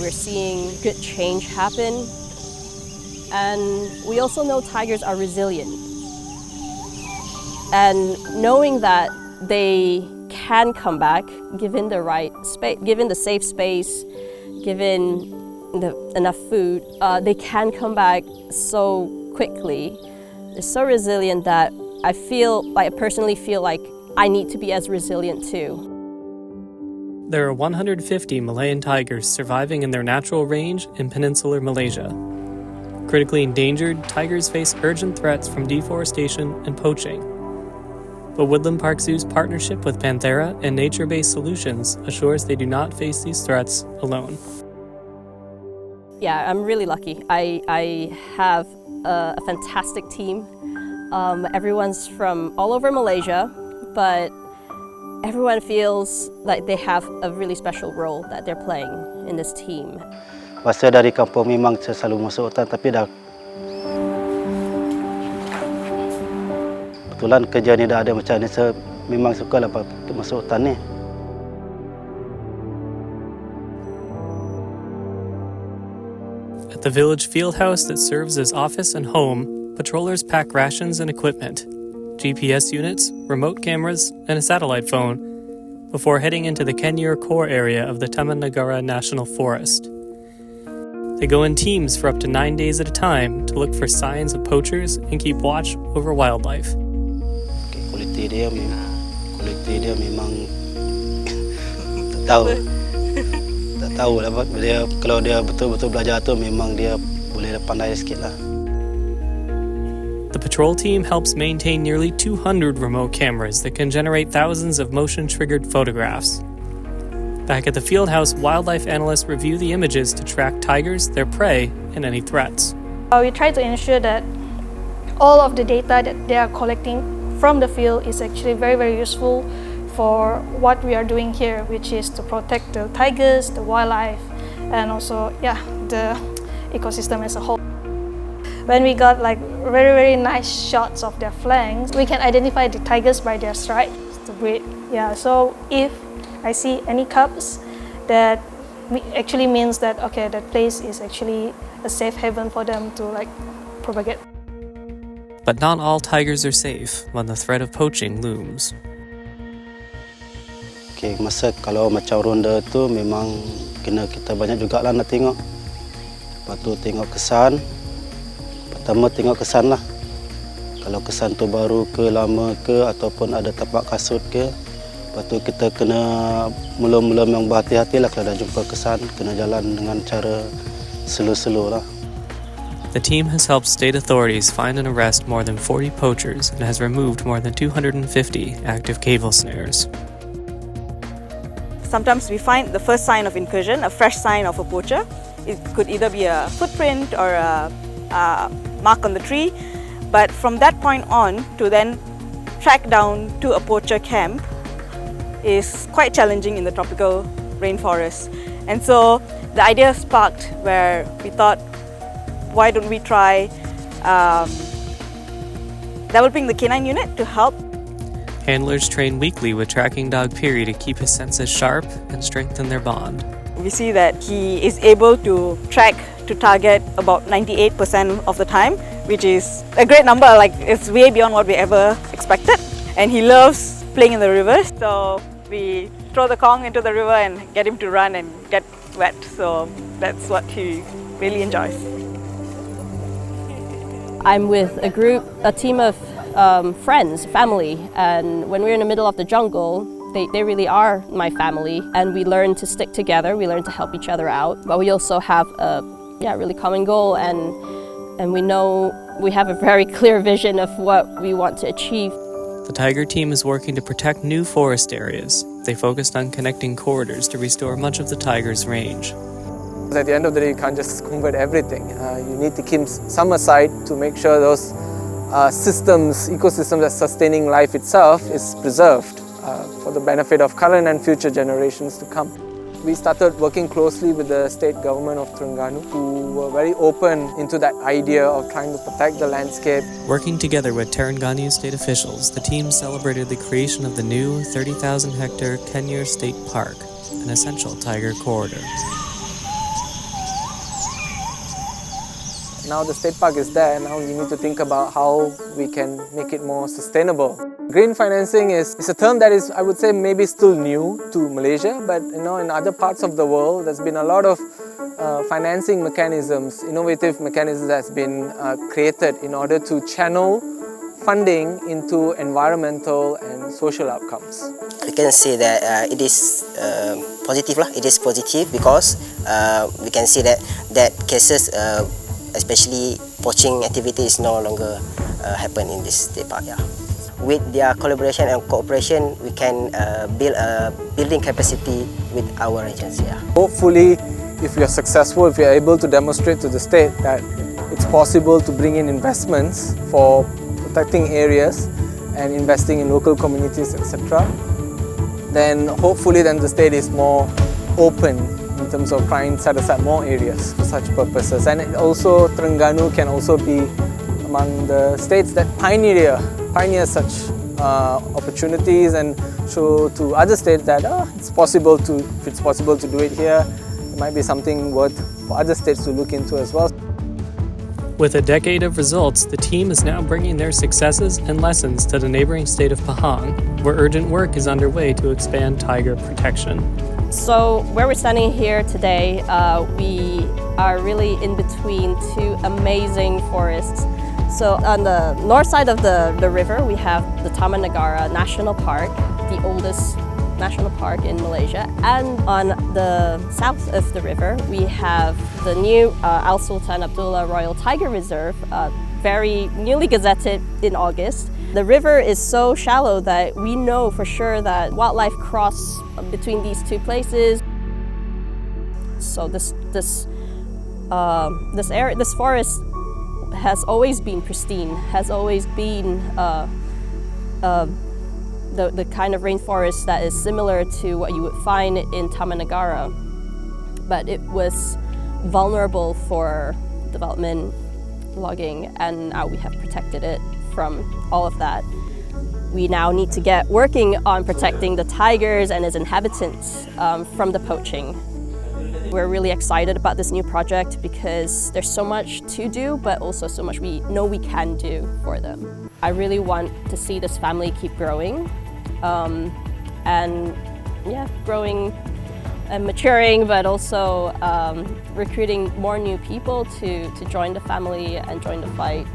We're seeing good change happen. And we also know tigers are resilient. And knowing that they can come back, given the right space, given the safe space, given enough food, they can come back so quickly. They're so resilient that I personally feel like I need to be as resilient too. There are 150 Malayan tigers surviving in their natural range in peninsular Malaysia. Critically endangered, tigers face urgent threats from deforestation and poaching. But Woodland Park Zoo's partnership with Panthera and nature-based solutions assures they do not face these threats alone. Yeah, I'm really lucky. I have a fantastic team. Everyone's from all over Malaysia, but everyone feels like they have a really special role that they're playing in this team. Masa dari kampung memang saya selalu masuk hutan, tapi dah kebetulan kerja ni dah ada macam ni, saya memang sukalah masuk hutan ni. At the village field house that serves as office and home, patrollers pack rations and equipment, GPS units, remote cameras, and a satellite phone before heading into the Kenyur core area of the Taman Negara National Forest. They go in teams for up to 9 days at a time to look for signs of poachers and keep watch over wildlife. Kualiti dia memang tak tahu lah, kalau dia betul-betul belajar tu memang dia boleh pandai sikit lah. The patrol team helps maintain nearly 200 remote cameras that can generate thousands of motion-triggered photographs. Back at the field house, wildlife analysts review the images to track tigers, their prey, and any threats. We try to ensure that all of the data that they are collecting from the field is actually very, very useful for what we are doing here, which is to protect the tigers, the wildlife, and also, the ecosystem as a whole. When we got like very, very nice shots of their flanks, we can identify the tigers by their stripes to breed. So if I see any cubs, that actually means that, okay, that place is actually a safe haven for them to like propagate. But not all tigers are safe when the threat of poaching looms. Okay, masa kalau macam ronda tu memang kena kita banyak jugalah nak tengok. Lepas tu tengok kesan. Pertama tengok kesan lah. Kalau kesan tu baru ke, lama ke, ataupun ada tapak kasut ke. Lepas tu kita kena mula-mula memang berhati-hati lah kalau dah jumpa kesan. Kena jalan dengan cara slow-slow lah. The team has helped state authorities find and arrest more than 40 poachers and has removed more than 250 active cable snares. Sometimes we find the first sign of incursion, a fresh sign of a poacher. It could either be a footprint or a mark on the tree. But from that point on to then track down to a poacher camp is quite challenging in the tropical rainforest. And so the idea sparked where we thought, why don't we try developing the canine unit to help. Handlers train weekly with tracking dog Piri to keep his senses sharp and strengthen their bond. We see that he is able to track to target about 98% of the time, which is a great number. Like, it's way beyond what we ever expected. And he loves playing in the river, so we throw the Kong into the river and get him to run and get wet. So that's what he really enjoys. I'm with a team of friends, family, and when we're in the middle of the jungle, they really are my family, and we learn to stick together, we learn to help each other out, but we also have a really common goal, and we know we have a very clear vision of what we want to achieve. The Tiger team is working to protect new forest areas. They focused on connecting corridors to restore much of the tiger's range. At the end of the day, you can't just convert everything. You need to keep some aside to make sure those ecosystems that's sustaining life itself is preserved for the benefit of current and future generations to come. We started working closely with the state government of Terengganu, who were very open into that idea of trying to protect the landscape. Working together with Terengganu state officials, the team celebrated the creation of the new 30,000-hectare Kenyur State Park, an essential tiger corridor. Now the state park is there, now we need to think about how we can make it more sustainable. Green financing is a term that is, I would say, maybe still new to Malaysia, but in other parts of the world there's been a lot of financing mechanisms, innovative mechanisms that's been created in order to channel funding into environmental and social outcomes. We can say that it is positive lah. It is positive because we can see that cases, especially poaching activities, no longer happen in this state park. Yeah. With their collaboration and cooperation, we can build a building capacity with our regions. Yeah. Hopefully, if we are successful, if we are able to demonstrate to the state that it's possible to bring in investments for protecting areas and investing in local communities, etc., then hopefully the state is more open in terms of trying to set aside more areas for such purposes. And also Terengganu can also be among the states that pioneer such opportunities and show to other states that if it's possible to do it here, it might be something worth for other states to look into as well. With a decade of results, the team is now bringing their successes and lessons to the neighboring state of Pahang, where urgent work is underway to expand tiger protection. So where we're standing here today, we are really in between two amazing forests. So on the north side of the river, we have the Taman Negara National Park, the oldest national park in Malaysia. And on the south of the river, we have the new Al Sultan Abdullah Royal Tiger Reserve, very newly gazetted in August. The river is so shallow that we know for sure that wildlife cross between these two places. So this forest has always been pristine, has always been the kind of rainforest that is similar to what you would find in Taman Negara, but it was vulnerable for development, logging, and now we have protected it from all of that. We now need to get working on protecting the tigers and its inhabitants from the poaching. We're really excited about this new project because there's so much to do, but also so much we know we can do for them. I really want to see this family keep growing, growing and maturing, but also recruiting more new people to join the family and join the fight.